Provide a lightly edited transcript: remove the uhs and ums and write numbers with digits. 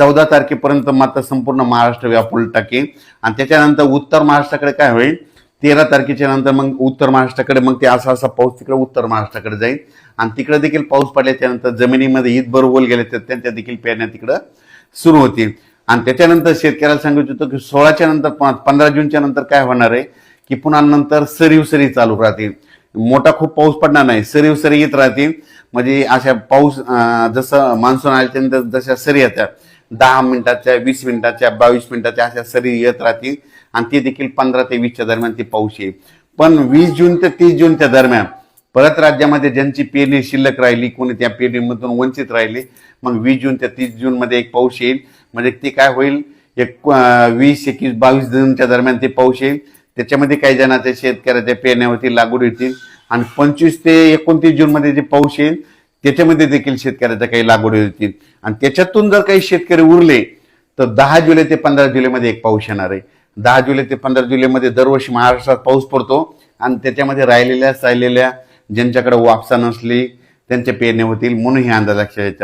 14 तारखेपर्यंत मात्र संपूर्ण महाराष्ट्र व्यापून टाकेल आणि त्याच्यानंतर उत्तर महाराष्ट्राकडे काय होईल 13 तारखेच्या नंतर मग उत्तर महाराष्ट्राकडे मग ते असा पाऊस तिकडे उत्तर महाराष्ट्राकडे जाईल आणि तिकडे देखील पाऊस पडल्याच्या नंतर जमिनीमध्ये ईदभर होल गेले तर त्यांच्या देखील पेरण्या तिकडं सुरू होतील आणि त्याच्यानंतर शेतकऱ्याला सांगत होतो की 16च्या नंतर 15 जूनच्या नंतर काय होणार आहे की पुन्हा नंतर सरीव सरी चालू राहतील मोठा खूप पाऊस पडणार नाही सरीव सरी येत राहतील म्हणजे अशा पाऊस जसं मान्सून आल्याच्यानंतर जशा सरी येतात 10 मिनिटाच्या 20 मिनिटाच्या 22 मिनिटाच्या अशा सरी येत राहतील आणि ते देखील 15 ते 20च्या दरम्यान ते पाऊस येईल पण 20 जून ते 30 जूनच्या दरम्यान परत राज्यामध्ये ज्यांची पेरणी शिल्लक राहिली कोणी त्या पेरणीमधून वंचित राहिली मग 20 जून ते 30 जून मध्ये एक पाऊस येईल म्हणजे ते काय होईल 20, 21, 22 जूनच्या दरम्यान ते पाऊस येईल त्याच्यामध्ये काही जणांच्या शेतकऱ्याच्या पेरण्यावरती लागवड येतील आणि 25 ते 29 जून मध्ये जे पाऊस येईल त्याच्यामध्ये देखील शेतकऱ्याच्या काही लागवड होतील आणि त्याच्यातून जर काही शेतकरी उरले तर 10 जुलै ते 15 जुलैमध्ये एक पाऊस येणार आहे 10 जुलै ते 15 जुलैमध्ये दरवर्षी महाराष्ट्रात पाऊस पडतो आणि त्याच्यामध्ये राहिलेल्या ज्यांच्याकडे वापसा नसली त्यांच्या पेरण्या होतील म्हणून हे अंदाज लक्षात यायचा